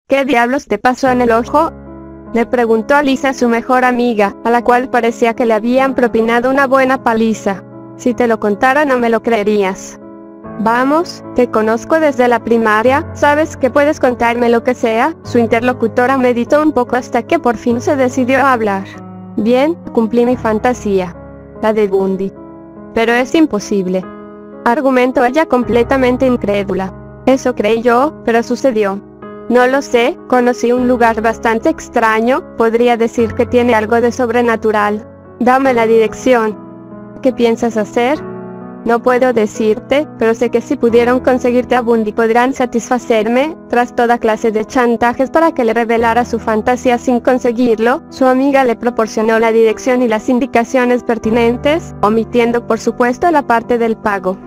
¿Qué diablos te pasó en el ojo?, le preguntó Alicia a su mejor amiga, a la cual parecía que le habían propinado una buena paliza. Si te lo contara no me lo creerías. Vamos, te conozco desde la primaria, sabes que puedes contarme lo que sea. Su interlocutora meditó un poco hasta que por fin se decidió a hablar. Bien, cumplí mi fantasía, la de Bundy. Pero es imposible, argumentó ella completamente incrédula. Eso creí yo, pero sucedió. No lo sé, conocí un lugar bastante extraño, podría decir que tiene algo de sobrenatural. Dame la dirección. ¿Qué piensas hacer? No puedo decirte, pero sé que si pudieron conseguirte a Bundy podrán satisfacerme. Tras toda clase de chantajes para que le revelara su fantasía sin conseguirlo, su amiga le proporcionó la dirección y las indicaciones pertinentes, omitiendo por supuesto la parte del pago.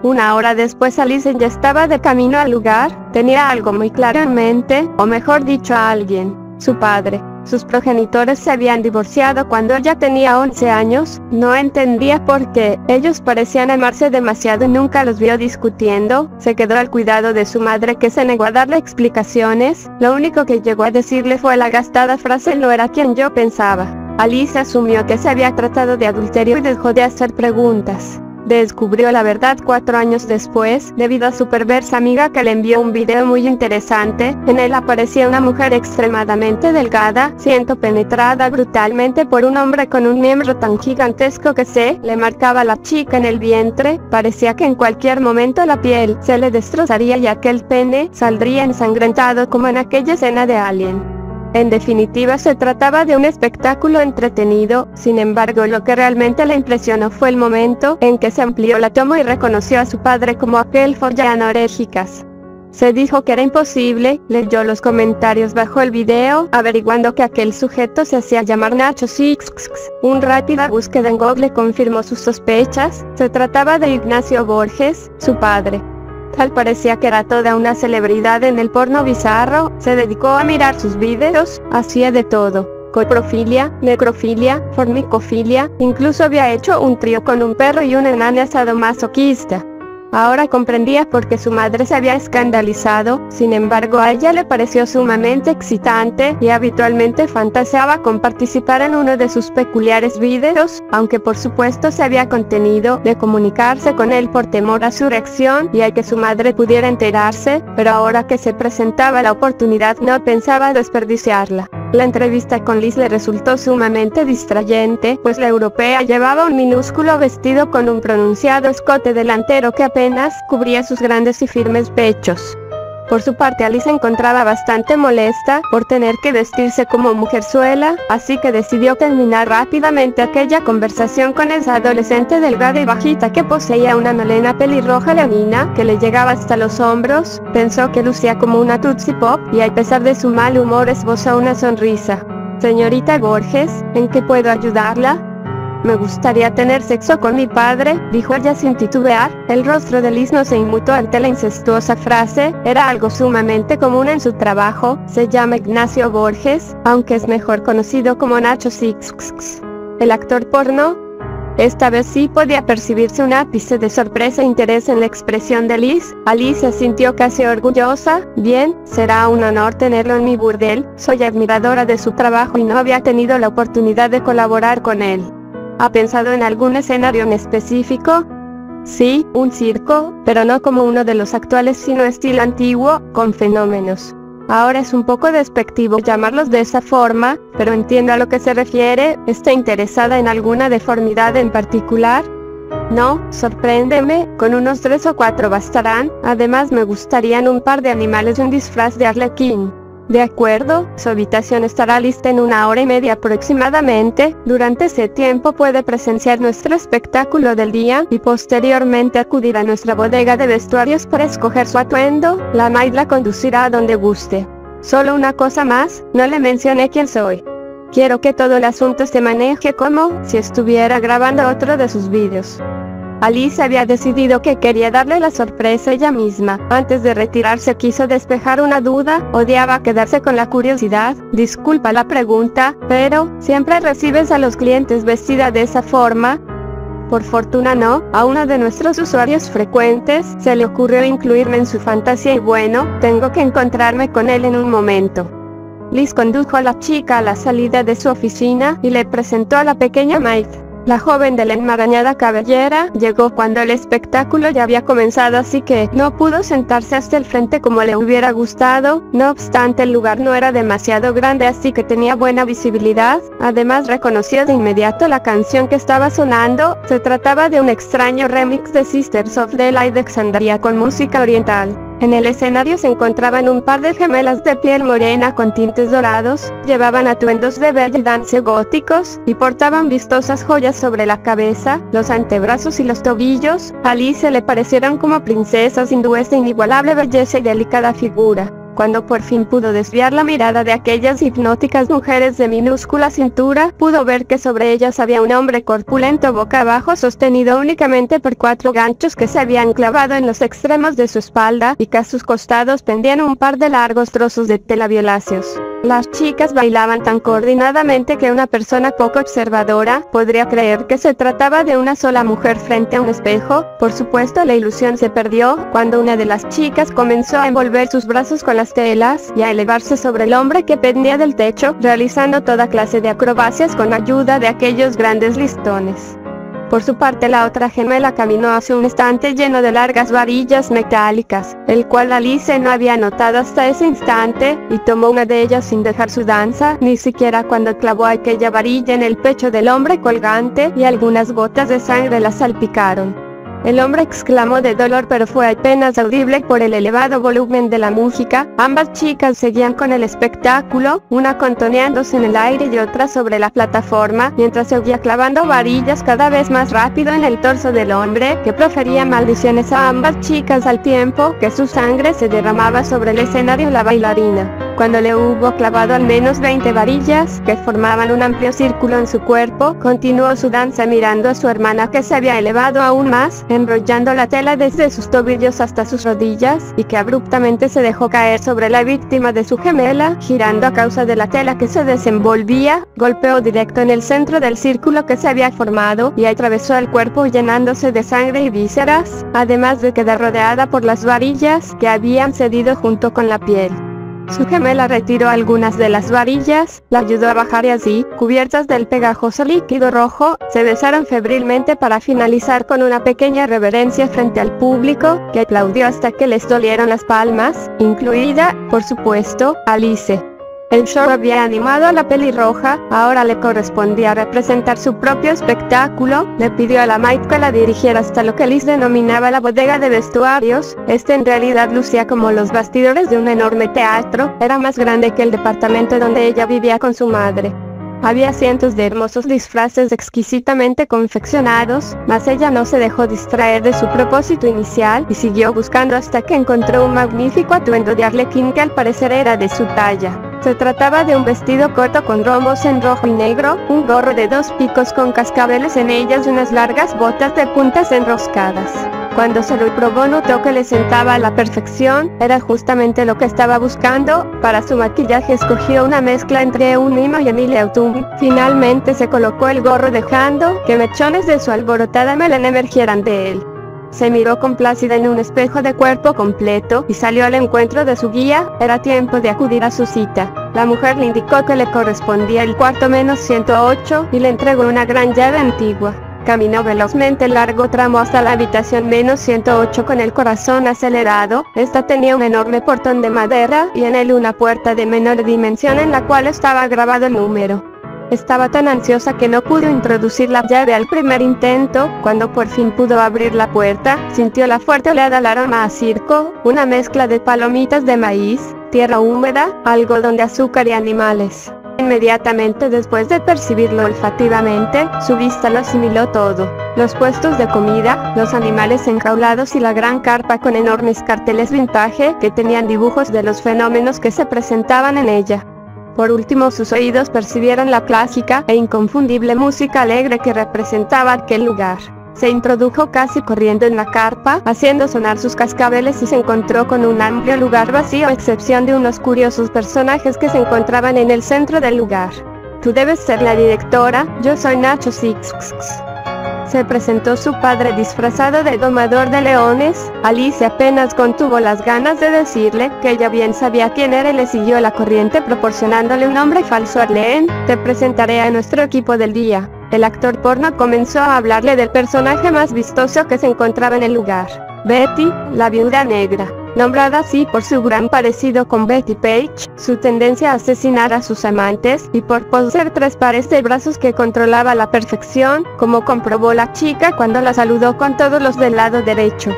Una hora después Alicia ya estaba de camino al lugar. Tenía algo muy claro en mente, o mejor dicho a alguien, su padre. Sus progenitores se habían divorciado cuando ella tenía 11 años, no entendía por qué, ellos parecían amarse demasiado y nunca los vio discutiendo. Se quedó al cuidado de su madre que se negó a darle explicaciones, lo único que llegó a decirle fue la gastada frase: no era quien yo pensaba. Alicia asumió que se había tratado de adulterio y dejó de hacer preguntas. Descubrió la verdad 4 años después, debido a su perversa amiga que le envió un video muy interesante. En él aparecía una mujer extremadamente delgada, siendo penetrada brutalmente por un hombre con un miembro tan gigantesco que se le marcaba a la chica en el vientre. Parecía que en cualquier momento la piel se le destrozaría y aquel pene saldría ensangrentado como en aquella escena de Alien. En definitiva se trataba de un espectáculo entretenido. Sin embargo, lo que realmente le impresionó fue el momento en que se amplió la toma y reconoció a su padre como aquel follanorégicas. Se dijo que era imposible, leyó los comentarios bajo el video, averiguando que aquel sujeto se hacía llamar Nacho Six. Una rápida búsqueda en Google confirmó sus sospechas. Se trataba de Ignacio Borges, su padre. Tal parecía que era toda una celebridad en el porno bizarro. Se dedicó a mirar sus videos, hacía de todo: coprofilia, necrofilia, formicofilia, incluso había hecho un trío con un perro y un enano sadomasoquista. Ahora comprendía por qué su madre se había escandalizado. Sin embargo, a ella le pareció sumamente excitante y habitualmente fantaseaba con participar en uno de sus peculiares videos, aunque por supuesto se había contenido de comunicarse con él por temor a su reacción y a que su madre pudiera enterarse, pero ahora que se presentaba la oportunidad no pensaba desperdiciarla. La entrevista con Liz le resultó sumamente distrayente, pues la europea llevaba un minúsculo vestido con un pronunciado escote delantero que apenas cubría sus grandes y firmes pechos. Por su parte, Alice se encontraba bastante molesta por tener que vestirse como mujerzuela, así que decidió terminar rápidamente aquella conversación con esa adolescente delgada y bajita que poseía una melena pelirroja leonina que le llegaba hasta los hombros. Pensó que lucía como una Tootsie Pop y a pesar de su mal humor esbozó una sonrisa. «Señorita Borges, ¿en qué puedo ayudarla?» «Me gustaría tener sexo con mi padre», dijo ella sin titubear. El rostro de Liz no se inmutó ante la incestuosa frase. Era algo sumamente común en su trabajo. Se llama Ignacio Borges, aunque es mejor conocido como Nacho Six. ¿El actor porno? Esta vez sí podía percibirse un ápice de sorpresa e interés en la expresión de Liz. Alicia sintió casi orgullosa. «Bien, será un honor tenerlo en mi burdel. Soy admiradora de su trabajo y no había tenido la oportunidad de colaborar con él». ¿Ha pensado en algún escenario en específico? Sí, un circo, pero no como uno de los actuales sino estilo antiguo, con fenómenos. Ahora es un poco despectivo llamarlos de esa forma, pero entiendo a lo que se refiere. ¿Está interesada en alguna deformidad en particular? No, sorpréndeme, con unos 3 o 4 bastarán. Además me gustarían un par de animales y un disfraz de arlequín. De acuerdo, su habitación estará lista en 1 hora y media aproximadamente. Durante ese tiempo puede presenciar nuestro espectáculo del día y posteriormente acudir a nuestra bodega de vestuarios para escoger su atuendo. La maid la conducirá a donde guste. Solo una cosa más, no le mencioné quién soy. Quiero que todo el asunto se maneje como si estuviera grabando otro de sus vídeos. Alice había decidido que quería darle la sorpresa ella misma. Antes de retirarse quiso despejar una duda. Odiaba quedarse con la curiosidad. «Disculpa la pregunta, pero ¿siempre recibes a los clientes vestida de esa forma?» Por fortuna no, a uno de nuestros usuarios frecuentes se le ocurrió incluirme en su fantasía y bueno, tengo que encontrarme con él en un momento. Liz condujo a la chica a la salida de su oficina y le presentó a la pequeña Maite. La joven de la enmarañada cabellera llegó cuando el espectáculo ya había comenzado, así que no pudo sentarse hasta el frente como le hubiera gustado. No obstante, el lugar no era demasiado grande, así que tenía buena visibilidad. Además, reconoció de inmediato la canción que estaba sonando. Se trataba de un extraño remix de Sisters of the Light de Alexandria con música oriental. En el escenario se encontraban un par de gemelas de piel morena con tintes dorados, llevaban atuendos de belly dance góticos, y portaban vistosas joyas sobre la cabeza, los antebrazos y los tobillos. A Alice le parecieron como princesas hindúes de inigualable belleza y delicada figura. Cuando por fin pudo desviar la mirada de aquellas hipnóticas mujeres de minúscula cintura, pudo ver que sobre ellas había un hombre corpulento boca abajo sostenido únicamente por 4 ganchos que se habían clavado en los extremos de su espalda y que a sus costados pendían un par de largos trozos de tela violáceos. Las chicas bailaban tan coordinadamente que una persona poco observadora podría creer que se trataba de una sola mujer frente a un espejo. Por supuesto, la ilusión se perdió cuando una de las chicas comenzó a envolver sus brazos con las telas y a elevarse sobre el hombre que pendía del techo, realizando toda clase de acrobacias con ayuda de aquellos grandes listones. Por su parte, la otra gemela caminó hacia un estante lleno de largas varillas metálicas, el cual Alice no había notado hasta ese instante, y tomó una de ellas sin dejar su danza, ni siquiera cuando clavó aquella varilla en el pecho del hombre colgante, y algunas gotas de sangre la salpicaron. El hombre exclamó de dolor, pero fue apenas audible por el elevado volumen de la música. Ambas chicas seguían con el espectáculo, una contoneándose en el aire y otra sobre la plataforma, mientras seguía clavando varillas cada vez más rápido en el torso del hombre, que profería maldiciones a ambas chicas al tiempo que su sangre se derramaba sobre el escenario. La bailarina, cuando le hubo clavado al menos 20 varillas, que formaban un amplio círculo en su cuerpo, continuó su danza mirando a su hermana, que se había elevado aún más, enrollando la tela desde sus tobillos hasta sus rodillas, y que abruptamente se dejó caer sobre la víctima de su gemela, girando a causa de la tela que se desenvolvía. Golpeó directo en el centro del círculo que se había formado, y atravesó el cuerpo llenándose de sangre y vísceras, además de quedar rodeada por las varillas que habían cedido junto con la piel. Su gemela retiró algunas de las varillas, la ayudó a bajar y así, cubiertas del pegajoso líquido rojo, se besaron febrilmente para finalizar con una pequeña reverencia frente al público, que aplaudió hasta que les dolieron las palmas, incluida, por supuesto, Alice. El show había animado a la pelirroja, ahora le correspondía representar su propio espectáculo. Le pidió a la Maite que la dirigiera hasta lo que Liz denominaba la bodega de vestuarios. Este en realidad lucía como los bastidores de un enorme teatro, era más grande que el departamento donde ella vivía con su madre. Había cientos de hermosos disfraces exquisitamente confeccionados, mas ella no se dejó distraer de su propósito inicial y siguió buscando hasta que encontró un magnífico atuendo de arlequín que al parecer era de su talla. Se trataba de un vestido corto con rombos en rojo y negro, un gorro de 2 picos con cascabeles en ellas y unas largas botas de puntas enroscadas. Cuando se lo probó notó que le sentaba a la perfección, era justamente lo que estaba buscando. Para su maquillaje escogió una mezcla entre un mimo y Emilia Autumn. Finalmente se colocó el gorro dejando que mechones de su alborotada melena emergieran de él. Se miró complacida en un espejo de cuerpo completo y salió al encuentro de su guía. Era tiempo de acudir a su cita. La mujer le indicó que le correspondía el cuarto menos 108 y le entregó una gran llave antigua. Caminó velozmente el largo tramo hasta la habitación menos 108 con el corazón acelerado. Esta tenía un enorme portón de madera y en él una puerta de menor dimensión en la cual estaba grabado el número. Estaba tan ansiosa que no pudo introducir la llave al primer intento. Cuando por fin pudo abrir la puerta, sintió la fuerte oleada al aroma a circo, una mezcla de palomitas de maíz, tierra húmeda, algodón de azúcar y animales. Inmediatamente después de percibirlo olfativamente, su vista lo asimiló todo. Los puestos de comida, los animales enjaulados y la gran carpa con enormes carteles vintage que tenían dibujos de los fenómenos que se presentaban en ella. Por último, sus oídos percibieron la clásica e inconfundible música alegre que representaba aquel lugar. Se introdujo casi corriendo en la carpa, haciendo sonar sus cascabeles y se encontró con un amplio lugar vacío a excepción de unos curiosos personajes que se encontraban en el centro del lugar. Tú debes ser la directora, yo soy Nacho Six. se presentó su padre disfrazado de domador de leones. Alicia apenas contuvo las ganas de decirle que ella bien sabía quién era y le siguió la corriente proporcionándole un nombre falso a Glenn. Te presentaré a nuestro equipo del día. El actor porno comenzó a hablarle del personaje más vistoso que se encontraba en el lugar. Betty, la viuda negra. Nombrada así por su gran parecido con Betty Page, su tendencia a asesinar a sus amantes, y por poseer 3 pares de brazos que controlaba a la perfección, como comprobó la chica cuando la saludó con todos los del lado derecho.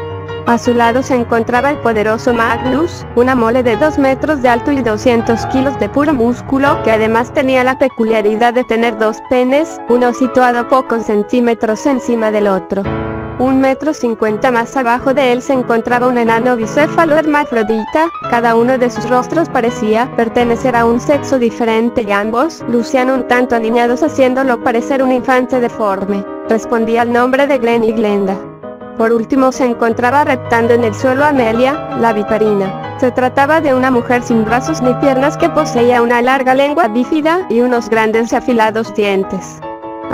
A su lado se encontraba el poderoso Magnus, una mole de 2 metros de alto y 200 kilos de puro músculo, que además tenía la peculiaridad de tener 2 penes, uno situado a pocos centímetros encima del otro. 1,50 m más abajo de él se encontraba un enano bicéfalo hermafrodita. Cada uno de sus rostros parecía pertenecer a un sexo diferente y ambos lucían un tanto aniñados, haciéndolo parecer un infante deforme. Respondía al nombre de Glenn y Glenda. Por último se encontraba reptando en el suelo Amelia, la viperina. Se trataba de una mujer sin brazos ni piernas que poseía una larga lengua bífida y unos grandes y afilados dientes.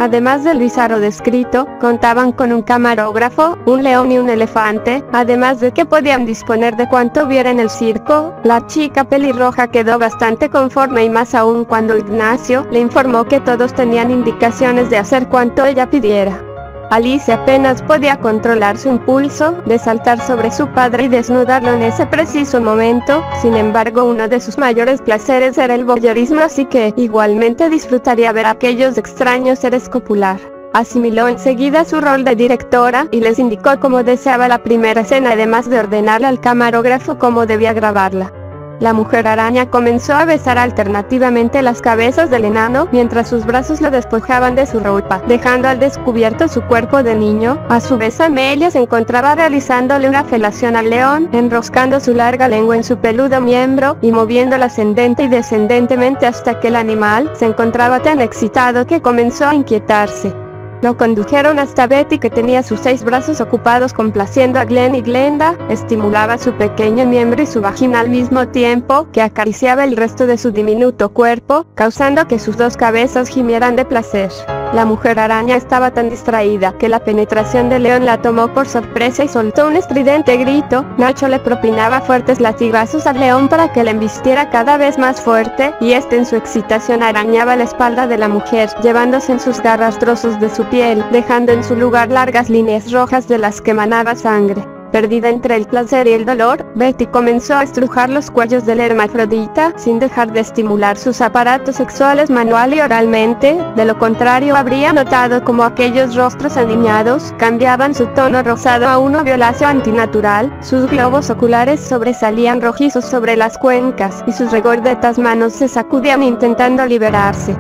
Además del bizarro descrito, contaban con un camarógrafo, un león y un elefante, además de que podían disponer de cuanto hubiera en el circo. La chica pelirroja quedó bastante conforme y más aún cuando Ignacio le informó que todos tenían indicaciones de hacer cuanto ella pidiera. Alicia apenas podía controlar su impulso de saltar sobre su padre y desnudarlo en ese preciso momento. Sin embargo, uno de sus mayores placeres era el voyeurismo, así que igualmente disfrutaría ver a aquellos extraños seres copular. Asimiló enseguida su rol de directora y les indicó cómo deseaba la primera escena, además de ordenarle al camarógrafo cómo debía grabarla. La mujer araña comenzó a besar alternativamente las cabezas del enano, mientras sus brazos lo despojaban de su ropa, dejando al descubierto su cuerpo de niño. A su vez Amelia se encontraba realizándole una felación al león, enroscando su larga lengua en su peludo miembro, y moviéndola ascendente y descendentemente hasta que el animal se encontraba tan excitado que comenzó a inquietarse. Lo condujeron hasta Betty, que tenía sus 6 brazos ocupados complaciendo a Glenn y Glenda. Estimulaba su pequeño miembro y su vagina al mismo tiempo que acariciaba el resto de su diminuto cuerpo, causando que sus 2 cabezas gimieran de placer. La mujer araña estaba tan distraída que la penetración de León la tomó por sorpresa y soltó un estridente grito. Nacho le propinaba fuertes latigazos al león para que le embistiera cada vez más fuerte, y este en su excitación arañaba la espalda de la mujer, llevándose en sus garras trozos de su piel, dejando en su lugar largas líneas rojas de las que emanaba sangre. Perdida entre el placer y el dolor, Betty comenzó a estrujar los cuellos del hermafrodita, sin dejar de estimular sus aparatos sexuales manual y oralmente. De lo contrario, habría notado como aquellos rostros aniñados cambiaban su tono rosado a uno violáceo antinatural, sus globos oculares sobresalían rojizos sobre las cuencas, y sus regordetas manos se sacudían intentando liberarse.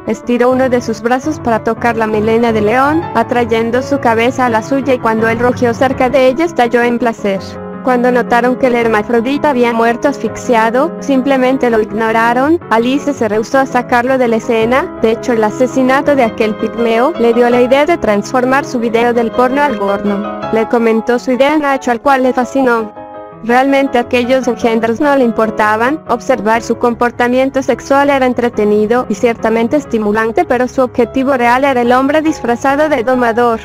Estiró uno de sus brazos para tocar la melena de León, atrayendo su cabeza a la suya, y cuando él rugió cerca de ella estalló en placer. Cuando notaron que el hermafrodita había muerto asfixiado, simplemente lo ignoraron. Alice se rehusó a sacarlo de la escena. De hecho, el asesinato de aquel pigmeo le dio la idea de transformar su video del porno al porno. Le comentó su idea a Nacho, al cual le fascinó. Realmente aquellos engendros no le importaban. Observar su comportamiento sexual era entretenido y ciertamente estimulante, pero su objetivo real era el hombre disfrazado de domador.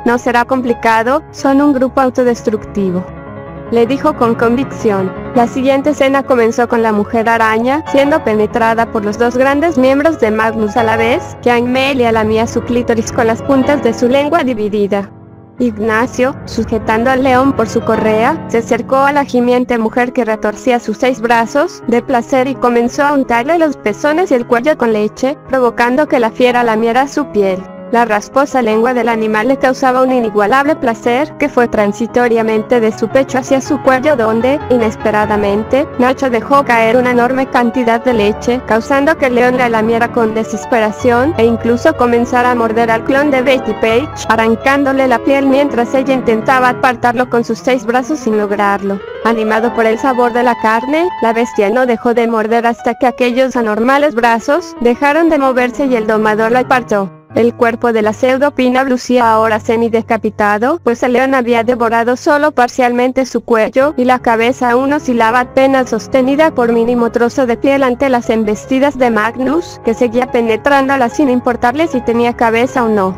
No será complicado, son un grupo autodestructivo, le dijo con convicción. La siguiente escena comenzó con la mujer araña siendo penetrada por los 2 grandes miembros de Magnus a la vez que Amelia lamía su clítoris con las puntas de su lengua dividida. Ignacio, sujetando al león por su correa, se acercó a la gimiente mujer que retorcía sus 6 brazos de placer y comenzó a untarle los pezones y el cuello con leche, provocando que la fiera lamiera su piel. La rasposa lengua del animal le causaba un inigualable placer, que fue transitoriamente de su pecho hacia su cuello, donde, inesperadamente, Nacho dejó caer una enorme cantidad de leche, causando que el león la lamiera con desesperación, e incluso comenzara a morder al clon de Betty Page, arrancándole la piel mientras ella intentaba apartarlo con sus 6 brazos sin lograrlo. Animado por el sabor de la carne, la bestia no dejó de morder hasta que aquellos anormales brazos dejaron de moverse y el domador la apartó. El cuerpo de la pseudopina lucía ahora semidecapitado, pues el león había devorado solo parcialmente su cuello, y la cabeza aún oscilaba apenas sostenida por mínimo trozo de piel ante las embestidas de Magnus, que seguía penetrándola sin importarle si tenía cabeza o no.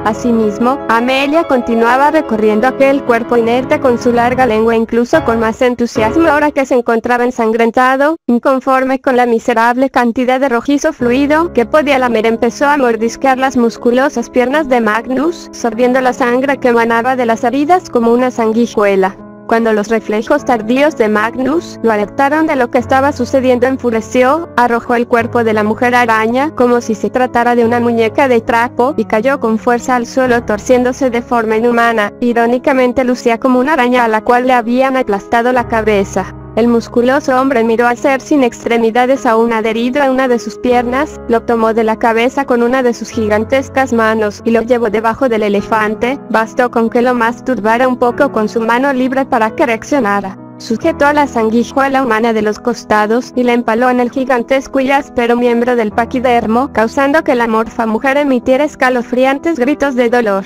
Asimismo, Amelia continuaba recorriendo aquel cuerpo inerte con su larga lengua, incluso con más entusiasmo ahora que se encontraba ensangrentado. Inconforme con la miserable cantidad de rojizo fluido que podía lamer, empezó a mordisquear las musculosas piernas de Magnus, sorbiendo la sangre que emanaba de las heridas como una sanguijuela. Cuando los reflejos tardíos de Magnus lo alertaron de lo que estaba sucediendo, enfureció, arrojó el cuerpo de la mujer araña como si se tratara de una muñeca de trapo y cayó con fuerza al suelo torciéndose de forma inhumana. Irónicamente lucía como una araña a la cual le habían aplastado la cabeza. El musculoso hombre miró al ser sin extremidades aún adherido a una de sus piernas, lo tomó de la cabeza con una de sus gigantescas manos y lo llevó debajo del elefante. Bastó con que lo masturbara un poco con su mano libre para que reaccionara. Sujetó a la sanguijuela humana de los costados y la empaló en el gigantesco y áspero miembro del paquidermo, causando que la amorfa mujer emitiera escalofriantes gritos de dolor.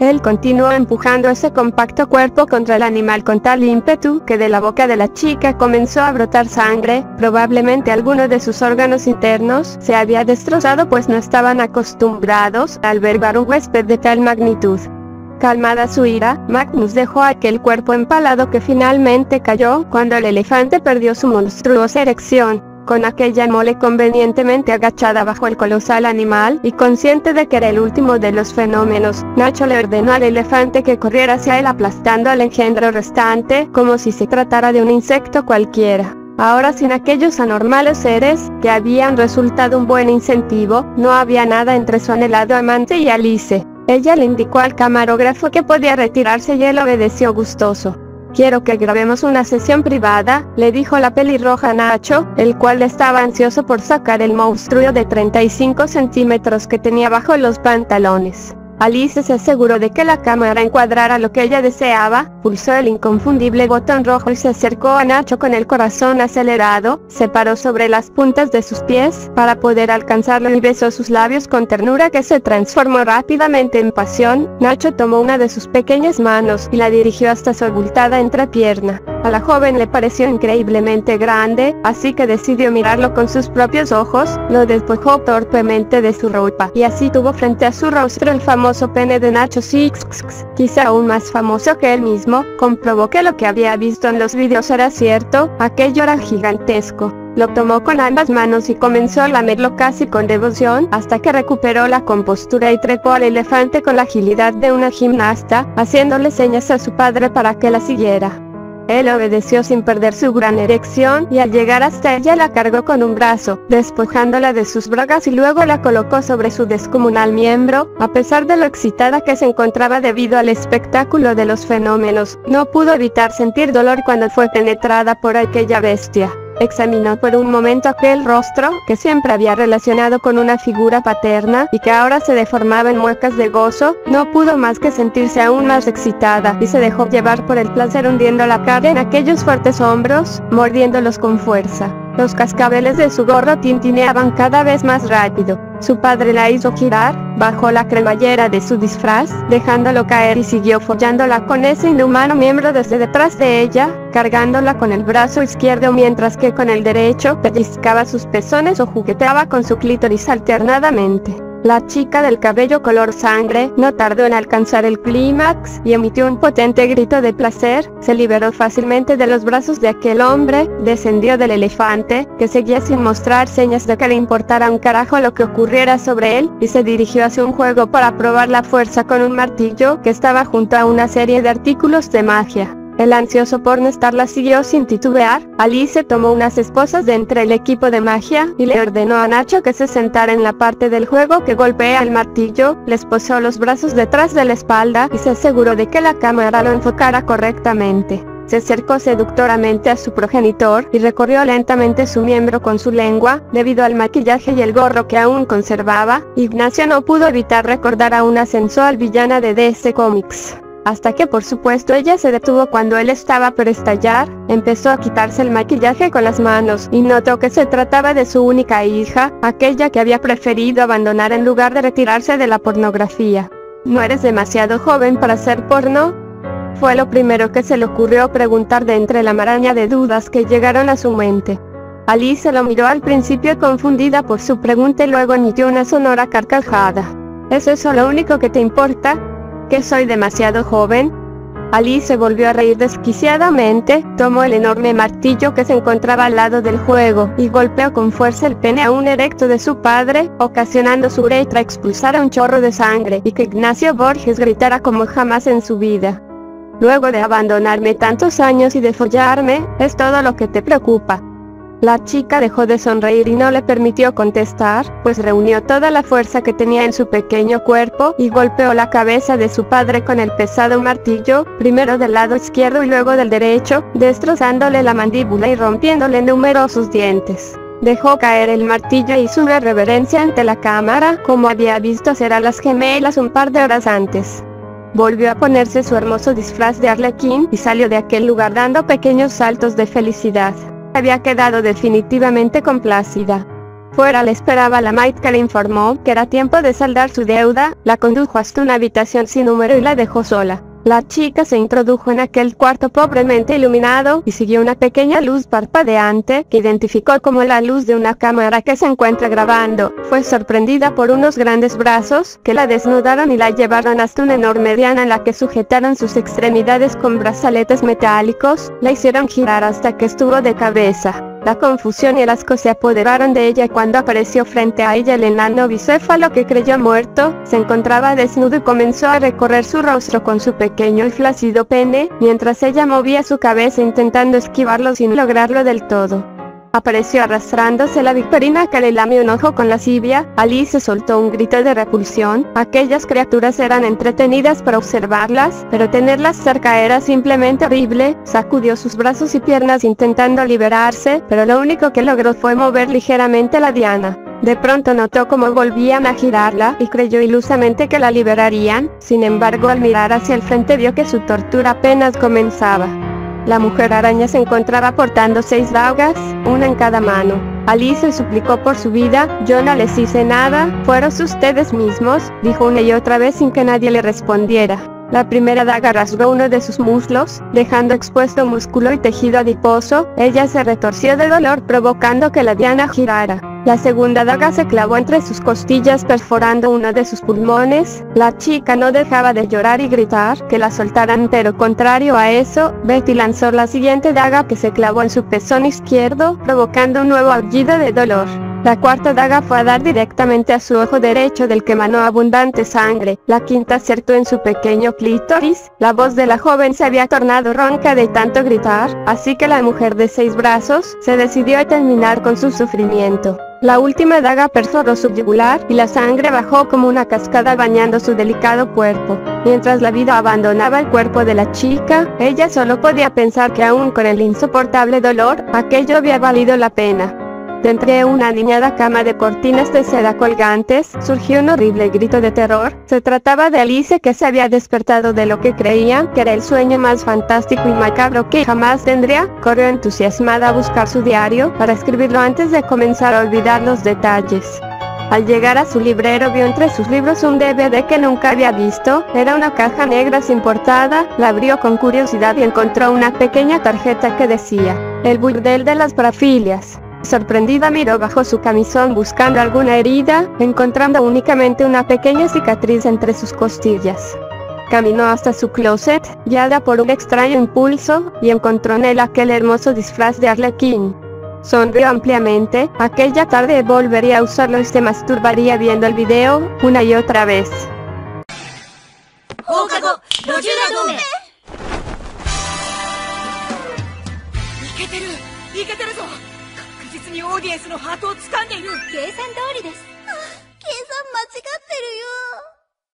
Él continuó empujando ese compacto cuerpo contra el animal con tal ímpetu que de la boca de la chica comenzó a brotar sangre. Probablemente alguno de sus órganos internos se había destrozado, pues no estaban acostumbrados a albergar un huésped de tal magnitud. Calmada su ira, Magnus dejó aquel cuerpo empalado, que finalmente cayó cuando el elefante perdió su monstruosa erección. Con aquella mole convenientemente agachada bajo el colosal animal, y consciente de que era el último de los fenómenos, Nacho le ordenó al elefante que corriera hacia él, aplastando al engendro restante, como si se tratara de un insecto cualquiera. Ahora, sin aquellos anormales seres, que habían resultado un buen incentivo, no había nada entre su anhelado amante y Alice. Ella le indicó al camarógrafo que podía retirarse y él obedeció gustoso. «Quiero que grabemos una sesión privada», le dijo la pelirroja a Nacho, el cual estaba ansioso por sacar el monstruo de 35 centímetros que tenía bajo los pantalones. Alice se aseguró de que la cámara encuadrara lo que ella deseaba, pulsó el inconfundible botón rojo y se acercó a Nacho con el corazón acelerado, se paró sobre las puntas de sus pies para poder alcanzarlo y besó sus labios con ternura que se transformó rápidamente en pasión. Nacho tomó una de sus pequeñas manos y la dirigió hasta su abultada entrepierna. A la joven le pareció increíblemente grande, así que decidió mirarlo con sus propios ojos, lo despojó torpemente de su ropa, y así tuvo frente a su rostro el famoso pene de Nacho Six, quizá aún más famoso que él mismo. Comprobó que lo que había visto en los videos era cierto, aquello era gigantesco. Lo tomó con ambas manos y comenzó a lamerlo casi con devoción, hasta que recuperó la compostura y trepó al elefante con la agilidad de una gimnasta, haciéndole señas a su padre para que la siguiera. Él obedeció sin perder su gran erección, y al llegar hasta ella la cargó con un brazo, despojándola de sus bragas, y luego la colocó sobre su descomunal miembro. A pesar de lo excitada que se encontraba debido al espectáculo de los fenómenos, no pudo evitar sentir dolor cuando fue penetrada por aquella bestia. Examinó por un momento aquel rostro, que siempre había relacionado con una figura paterna, y que ahora se deformaba en muecas de gozo. No pudo más que sentirse aún más excitada, y se dejó llevar por el placer, hundiendo la cara en aquellos fuertes hombros, mordiéndolos con fuerza. Los cascabeles de su gorro tintineaban cada vez más rápido. Su padre la hizo girar, bajó la cremallera de su disfraz, dejándolo caer, y siguió follándola con ese inhumano miembro desde detrás de ella, cargándola con el brazo izquierdo mientras que con el derecho pellizcaba sus pezones o jugueteaba con su clítoris alternadamente. La chica del cabello color sangre no tardó en alcanzar el clímax y emitió un potente grito de placer. Se liberó fácilmente de los brazos de aquel hombre, descendió del elefante, que seguía sin mostrar señas de que le importara un carajo lo que ocurriera sobre él, y se dirigió hacia un juego para probar la fuerza con un martillo que estaba junto a una serie de artículos de magia. El ansioso pornstar la siguió sin titubear. Alice tomó unas esposas de entre el equipo de magia y le ordenó a Nacho que se sentara en la parte del juego que golpea el martillo. Les posó los brazos detrás de la espalda y se aseguró de que la cámara lo enfocara correctamente. Se acercó seductoramente a su progenitor y recorrió lentamente su miembro con su lengua. Debido al maquillaje y el gorro que aún conservaba, Ignacia no pudo evitar recordar a una sensual villana de DC Comics. Hasta que por supuesto ella se detuvo cuando él estaba por estallar. Empezó a quitarse el maquillaje con las manos y notó que se trataba de su única hija, aquella que había preferido abandonar en lugar de retirarse de la pornografía. ¿No eres demasiado joven para hacer porno?, fue lo primero que se le ocurrió preguntar de entre la maraña de dudas que llegaron a su mente. Alice lo miró al principio confundida por su pregunta y luego emitió una sonora carcajada. ¿Es eso lo único que te importa? ¿Que soy demasiado joven? Alice se volvió a reír desquiciadamente, tomó el enorme martillo que se encontraba al lado del juego, y golpeó con fuerza el pene aún erecto de su padre, ocasionando su uretra expulsara un chorro de sangre, y que Ignacio Borges gritara como jamás en su vida. Luego de abandonarme tantos años y de follarme, ¿es todo lo que te preocupa? La chica dejó de sonreír y no le permitió contestar, pues reunió toda la fuerza que tenía en su pequeño cuerpo y golpeó la cabeza de su padre con el pesado martillo, primero del lado izquierdo y luego del derecho, destrozándole la mandíbula y rompiéndole numerosos dientes. Dejó caer el martillo e hizo una reverencia ante la cámara, como había visto hacer a las gemelas un par de horas antes. Volvió a ponerse su hermoso disfraz de arlequín y salió de aquel lugar dando pequeños saltos de felicidad. Había quedado definitivamente complacida. Fuera le esperaba la maid que le informó que era tiempo de saldar su deuda, la condujo hasta una habitación sin número y la dejó sola. La chica se introdujo en aquel cuarto pobremente iluminado y siguió una pequeña luz parpadeante que identificó como la luz de una cámara que se encuentra grabando. Fue sorprendida por unos grandes brazos que la desnudaron y la llevaron hasta una enorme diana en la que sujetaron sus extremidades con brazaletes metálicos, la hicieron girar hasta que estuvo de cabeza. La confusión y el asco se apoderaron de ella cuando apareció frente a ella el enano bicéfalo que creyó muerto. Se encontraba desnudo y comenzó a recorrer su rostro con su pequeño y flácido pene, mientras ella movía su cabeza intentando esquivarlo sin lograrlo del todo. Apareció arrastrándose la viperina que le lamió un ojo con lascivia. Alice soltó un grito de repulsión. Aquellas criaturas eran entretenidas para observarlas, pero tenerlas cerca era simplemente horrible. Sacudió sus brazos y piernas intentando liberarse, pero lo único que logró fue mover ligeramente la diana. De pronto notó cómo volvían a girarla y creyó ilusamente que la liberarían. Sin embargo, al mirar hacia el frente vio que su tortura apenas comenzaba. La mujer araña se encontraba portando 6 dagas, una en cada mano. Alice suplicó por su vida. «Yo no les hice nada, fueron ustedes mismos», dijo una y otra vez sin que nadie le respondiera. La primera daga rasgó uno de sus muslos, dejando expuesto músculo y tejido adiposo. Ella se retorció de dolor provocando que la diana girara. La segunda daga se clavó entre sus costillas perforando uno de sus pulmones. La chica no dejaba de llorar y gritar que la soltaran, pero contrario a eso, Betty lanzó la siguiente daga que se clavó en su pezón izquierdo, provocando un nuevo aullido de dolor. La cuarta daga fue a dar directamente a su ojo derecho del que manó abundante sangre. La quinta acertó en su pequeño clítoris. La voz de la joven se había tornado ronca de tanto gritar, así que la mujer de 6 brazos se decidió a terminar con su sufrimiento. La última daga perforó su yugular y la sangre bajó como una cascada bañando su delicado cuerpo. Mientras la vida abandonaba el cuerpo de la chica, ella solo podía pensar que aún con el insoportable dolor, aquello había valido la pena. De entre una aniñada cama de cortinas de seda colgantes, surgió un horrible grito de terror. Se trataba de Alice, que se había despertado de lo que creía que era el sueño más fantástico y macabro que jamás tendría. Corrió entusiasmada a buscar su diario, para escribirlo antes de comenzar a olvidar los detalles. Al llegar a su librero vio entre sus libros un DVD que nunca había visto. Era una caja negra sin portada. La abrió con curiosidad y encontró una pequeña tarjeta que decía: «El burdel de las parafilias». Sorprendida miró bajo su camisón buscando alguna herida, encontrando únicamente una pequeña cicatriz entre sus costillas. Caminó hasta su closet, guiada por un extraño impulso, y encontró en él aquel hermoso disfraz de arlequín. Sonrió ampliamente. Aquella tarde volvería a usarlo y se masturbaría viendo el video una y otra vez. ¡いけてるぞ!確実にオーディエンスのハートを掴んでいる。計算通りです。